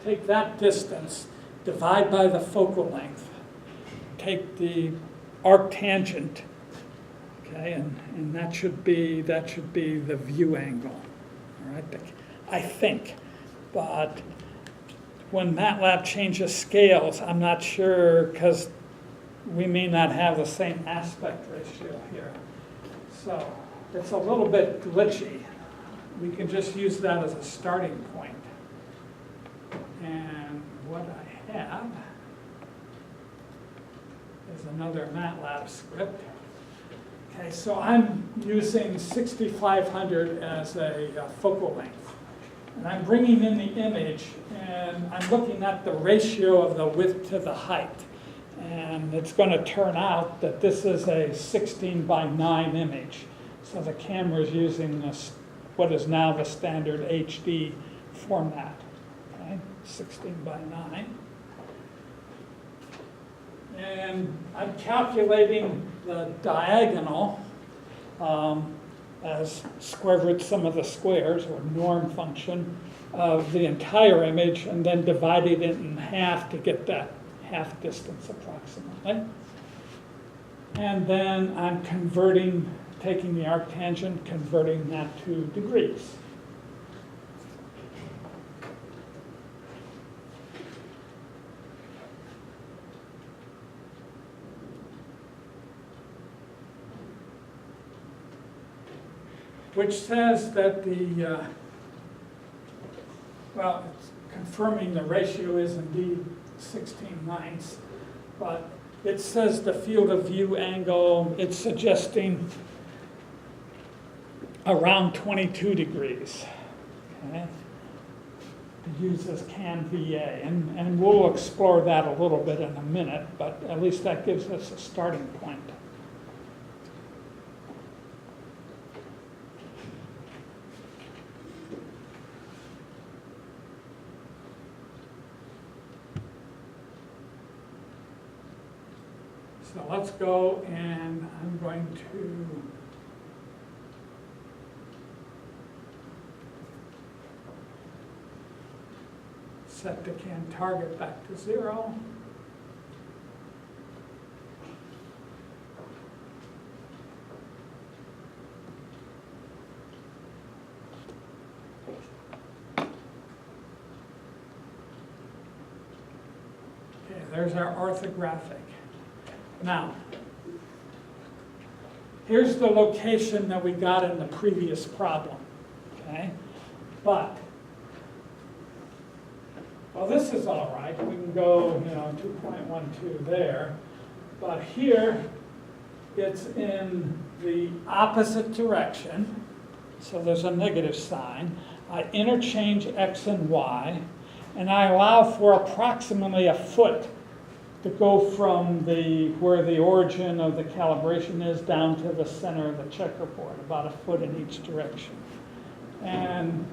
take that distance, divide by the focal length, take the arctangent, okay, and that should be the view angle, all right? I think, but when MATLAB changes scales, I'm not sure because we may not have the same aspect ratio here. So it's a little bit glitchy. We can just use that as a starting point. And what I have is another MATLAB script. Okay, so I'm using 6500 as a focal length. And I'm bringing in the image, and I'm looking at the ratio of the width to the height. And it's going to turn out that this is a 16 by 9 image. So the camera is using this, what is now the standard HD format. Okay, 16 by 9. And I'm calculating the diagonal as square root sum of the squares, or norm function, of the entire image, and then dividing it in half to get that half distance approximately. And then I'm converting, taking the arctangent, converting that to degrees. Which says that the, well, it's confirming the ratio is indeed 16/9, but it says the field of view angle, it's suggesting around 22 degrees, okay? To use this CAN VA, and we'll explore that a little bit in a minute, but at least that gives us a starting point. So let's go, and I'm going to set the CAN target back to 0. Okay, there's our orthographic. Now, here's the location that we got in the previous problem, okay? But, well, this is all right. We can go, 2.12 there. But here, it's in the opposite direction. So there's a negative sign. I interchange x and y, and I allow for approximately a foot to go from where the origin of the calibration is down to the center of the checkerboard, about a foot in each direction. And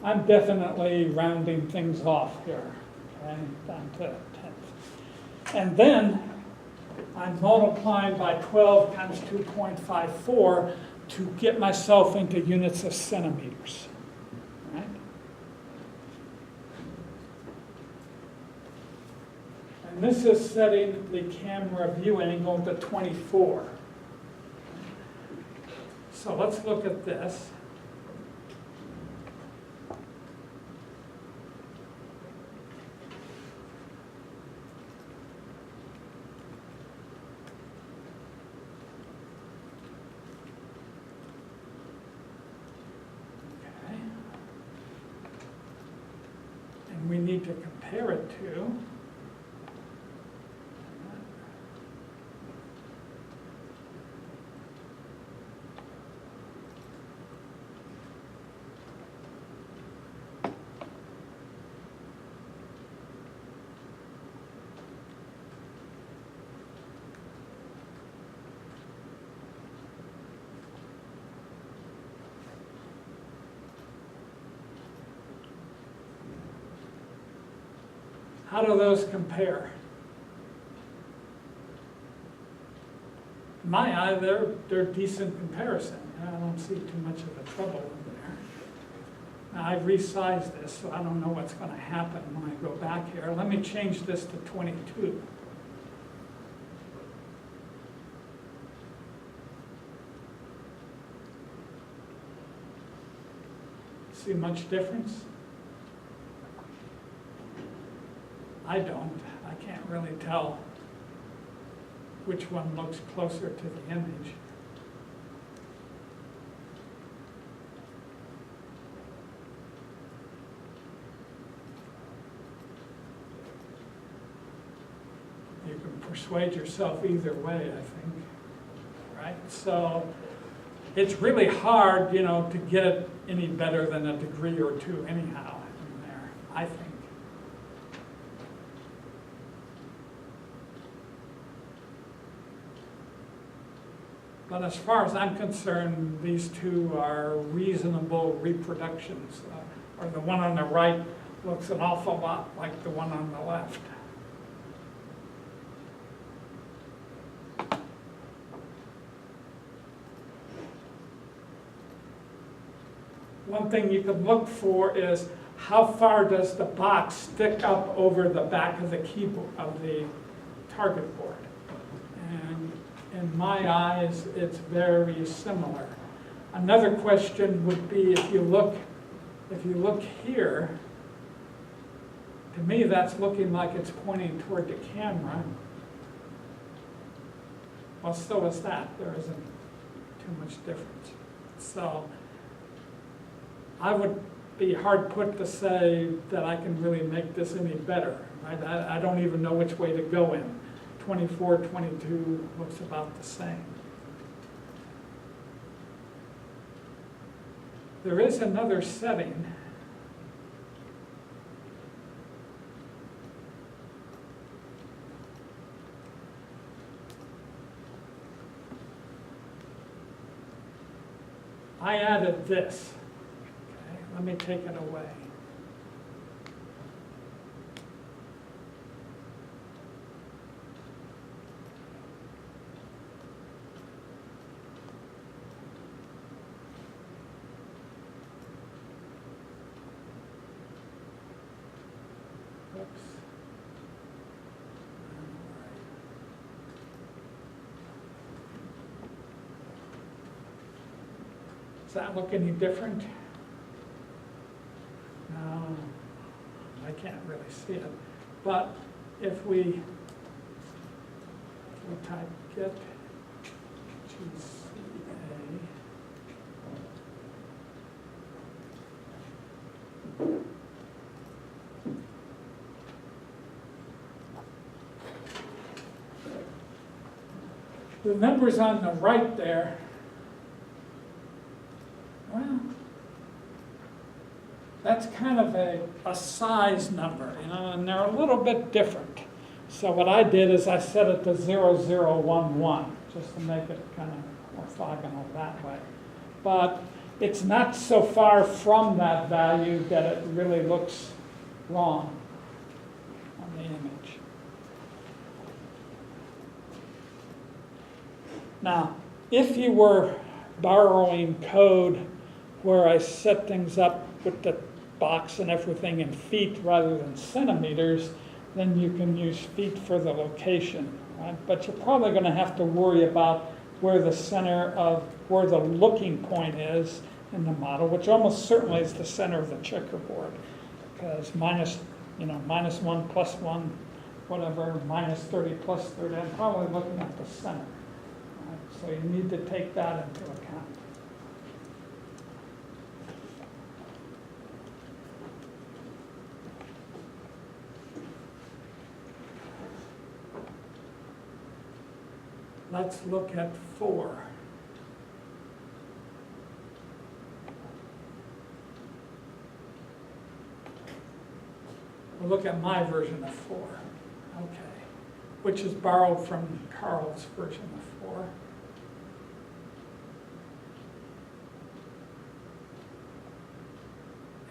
I'm definitely rounding things off here, okay, down to a tenth. And then I'm multiplying by 12 times 2.54 to get myself into units of centimeters. Right? And this is setting the camera view angle to 24. So let's look at this. Okay. And we need to compare it to how do those compare? In my eye, they're decent comparison. I don't see too much of a trouble in there. Now I've resized this, so I don't know what's going to happen when I go back here. Let me change this to 22. See much difference? I don't. I can't really tell which one looks closer to the image. You can persuade yourself either way, I think, right? So it's really hard, you know, to get it any better than a degree or two anyhow in there, I think. But as far as I'm concerned, these two are reasonable reproductions. Or the one on the right looks an awful lot like the one on the left. One thing you can look for is how far does the box stick up over the back of the keyboard, of the target board. And in my eyes, it's very similar. Another question would be if you look here, to me that's looking like it's pointing toward the camera. Well, so is that. There isn't too much difference. So I would be hard put to say that I can really make this any better. Right? I don't even know which way to go in. 24, 22 looks about the same. There is another setting. I added this. Okay, let me take it away. Oops. Does that look any different? No, I can't really see it. But if we type get GCA, the numbers on the right there, well, that's kind of a size number, you know, and they're a little bit different. So what I did is I set it to 0011, just to make it kind of orthogonal that way. But it's not so far from that value that it really looks wrong on the image. Now, if you were borrowing code where I set things up with the box and everything in feet rather than centimeters, then you can use feet for the location, right? But you're probably going to have to worry about where the center of, where the looking point is in the model, which almost certainly is the center of the checkerboard, because minus 1 plus 1, whatever, minus 30 plus 30, I'm probably looking at the center. Right? So you need to take that into account. Let's look at 4. We'll look at my version of 4, okay, which is borrowed from Carl's version of 4.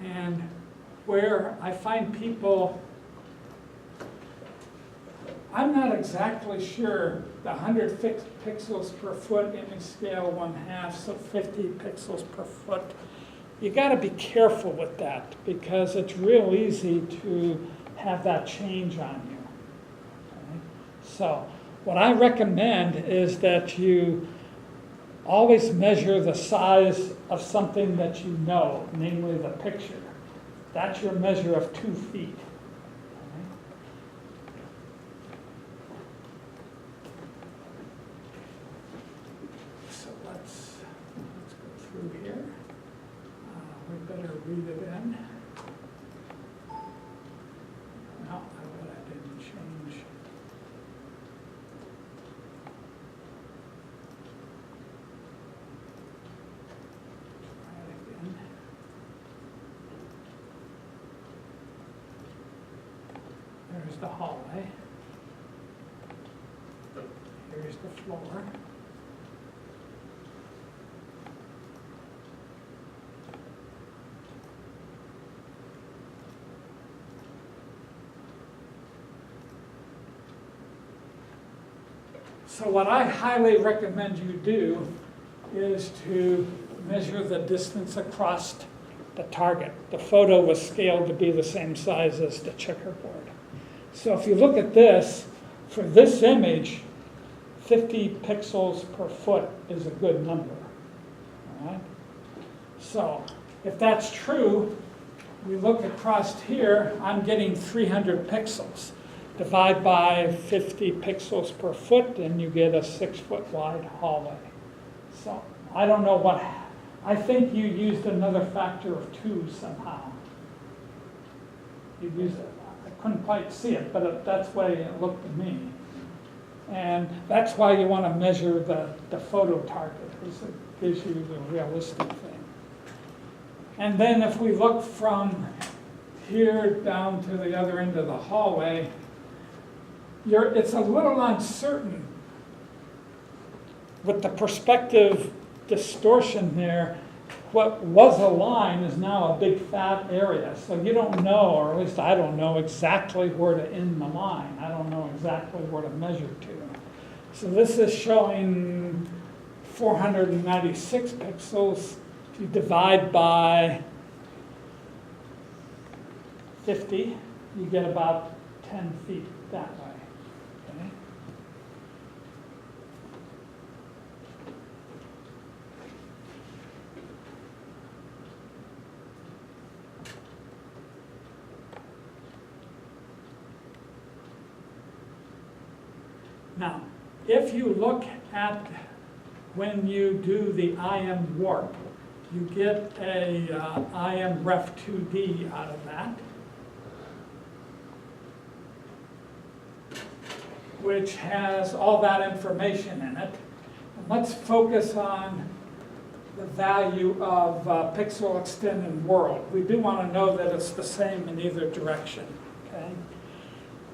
And where I find people, I'm not exactly sure the 100 pixels per foot image scale 1/2, so 50 pixels per foot You got to be careful with that because it's real easy to have that change on you. Okay? So what I recommend is that you always measure the size of something that you know, namely the picture. That's your measure of 2 feet. Okay? So let's go through here. We better read it in. No, I bet I didn't change. Try it again. There's the hallway. Here's the floor. So what I highly recommend you do is to measure the distance across the target. The photo was scaled to be the same size as the checkerboard. So if you look at this, for this image, 50 pixels per foot is a good number. All right? So if that's true, we look across here, I'm getting 300 pixels. Divide by 50 pixels per foot, and you get a 6-foot wide hallway. So I don't know what, I think you used another factor of 2 somehow. You used it, I couldn't quite see it, but that's the way it looked to me. And that's why you want to measure the photo target, because it gives you the realistic thing. And then if we look from here down to the other end of the hallway, it's a little uncertain. With the perspective distortion there, what was a line is now a big fat area. So you don't know, or at least I don't know exactly where to end the line. I don't know exactly where to measure to. So this is showing 496 pixels. If you divide by 50, you get about 10 feet that way. Okay? Now, if you look at when you do the IM warp, you get a IM ref 2D out of that, which has all that information in it. And let's focus on the value of pixel extend and world. We do want to know that it's the same in either direction. Okay?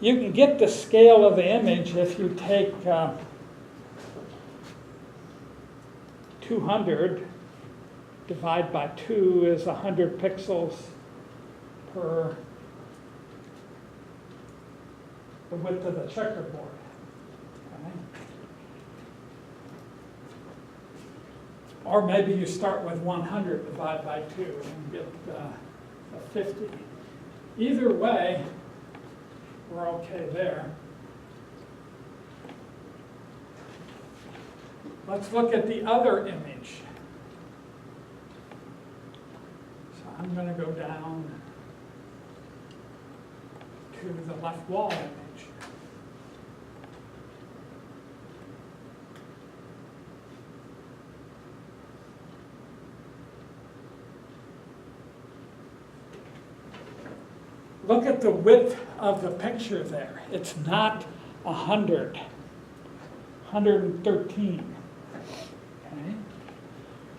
You can get the scale of the image if you take 200, divide by 2 is 100 pixels per the width of the checkerboard. Okay? Or maybe you start with 100, divide by 2, and get a 50. Either way, we're okay there. Let's look at the other image. So I'm going to go down to the left wall image. Look at the width of the picture there. It's not 100, 113. Okay?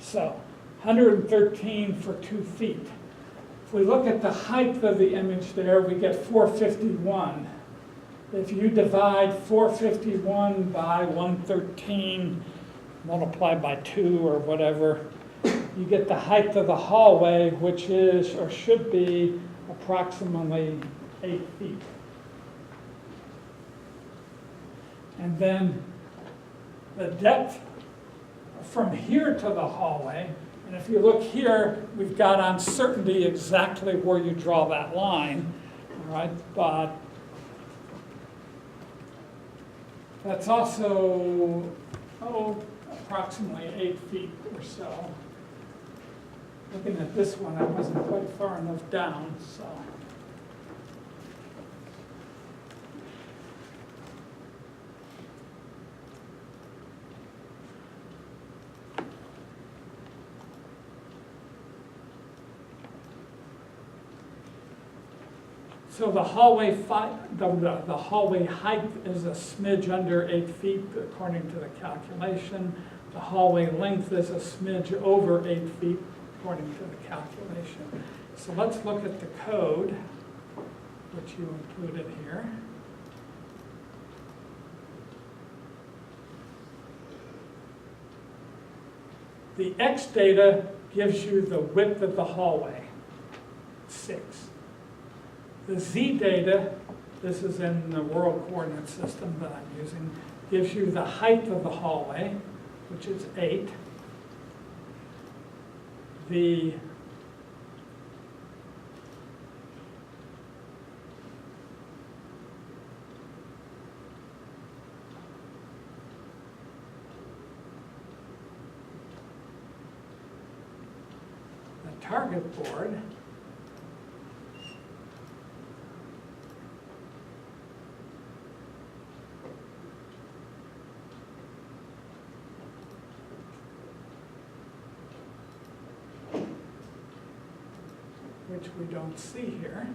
So 113 for 2 feet. If we look at the height of the image there, we get 451. If you divide 451 by 113, multiply by 2 or whatever, you get the height of the hallway, which is, or should be, approximately 8 feet. And then the depth from here to the hallway And if you look here, we've got uncertainty exactly where you draw that line, all right? But that's also, approximately 8 feet or so. Looking at this one, I wasn't quite far enough down, so. So the hallway the hallway height is a smidge under 8 feet according to the calculation. The hallway length is a smidge over 8 feet according to the calculation. So let's look at the code, which you included here. The X data gives you the width of the hallway, 6. The Z data, this is in the world coordinate system that I'm using, gives you the height of the hallway, which is 8. The target board which we don't see here.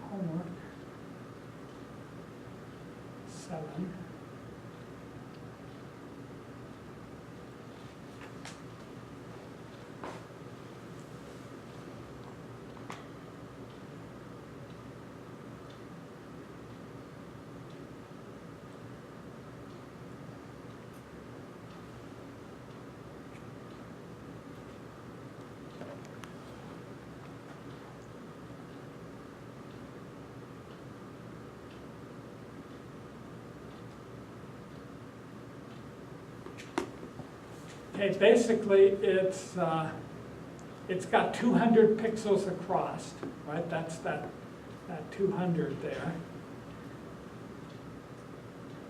Homework 7. Okay, basically it's got 200 pixels across, right? That's that 200 there.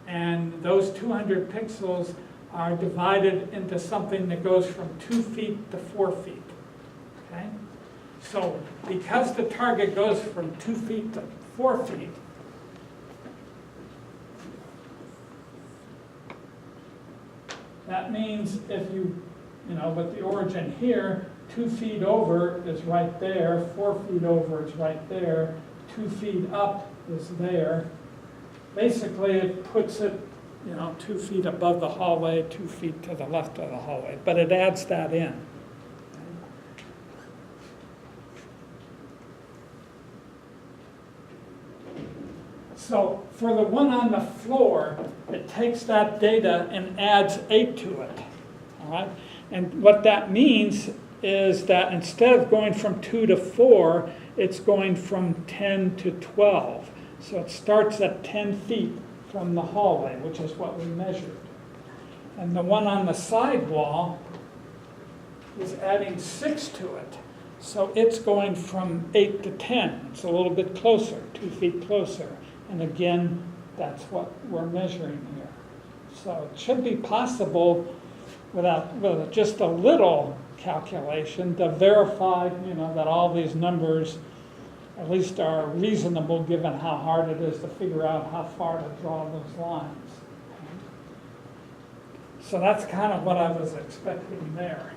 And those 200 pixels are divided into something that goes from 2 feet to 4 feet, okay? So because the target goes from 2 feet to 4 feet, that means if with the origin here, 2 feet over is right there, 4 feet over is right there, 2 feet up is there. Basically, it puts it, 2 feet above the hallway, 2 feet to the left of the hallway, but it adds that in. So for the one on the floor, it takes that data and adds 8 to it, all right? And what that means is that instead of going from 2 to 4, it's going from 10 to 12. So it starts at 10 feet from the hallway, which is what we measured. And the one on the side wall is adding 6 to it. So it's going from 8 to 10. It's a little bit closer, 2 feet closer. And again, that's what we're measuring here. So it should be possible with just a little calculation to verify, that all these numbers at least are reasonable given how hard it is to figure out how far to draw those lines. So that's kind of what I was expecting there.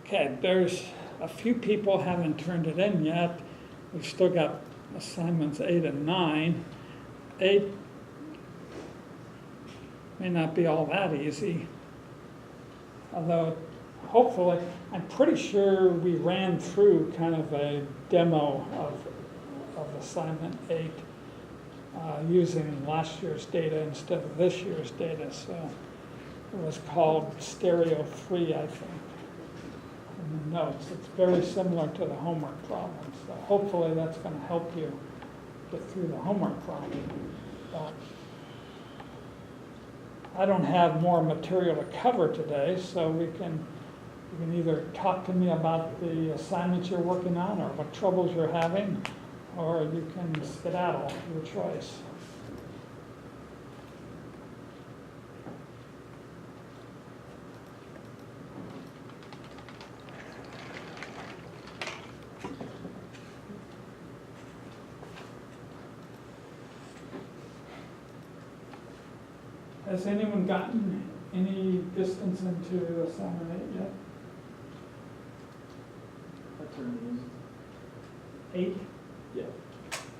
Okay, there's a few people haven't turned it in yet. We've still got assignments 8 and 9. 8 may not be all that easy, although hopefully, I'm pretty sure we ran through kind of a demo of assignment 8 using last year's data instead of this year's data. So it was called Stereo 3, I think, in the notes. It's very similar to the homework problem. So hopefully that's going to help you get through the homework problem. But I don't have more material to cover today, so you can either talk to me about the assignments you're working on or what troubles you're having, or you can skedaddle, your choice. Has anyone gotten any distance into assignment 8 yet? What term is 8? it? Yeah.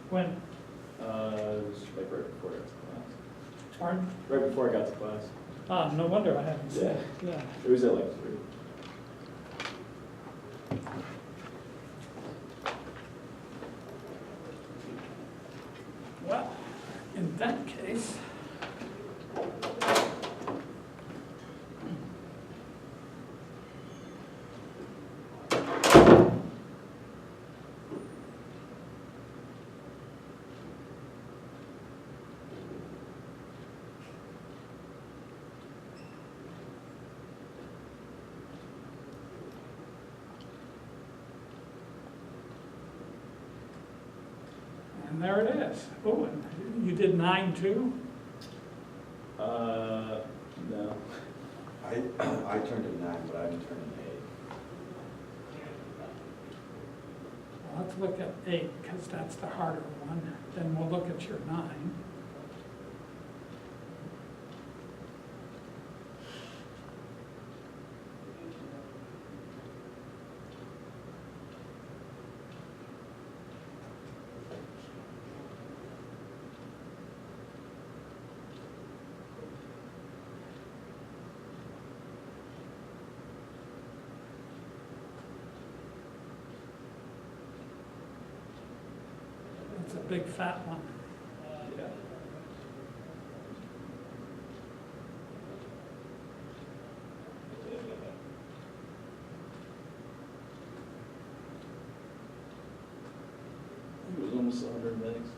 When? It was like right before I got to class. Pardon? Right before I got to class. Ah, no wonder I haven't seen it. Yeah. It was at like 3. Well, in that case, and there it is. Oh, and you did 9 too? No. I turned in 9, but I haven't turned in 8. Well, let's look at 8, because that's the harder one. Then we'll look at your 9. It's a big fat one. Yeah. It was almost 100 minutes.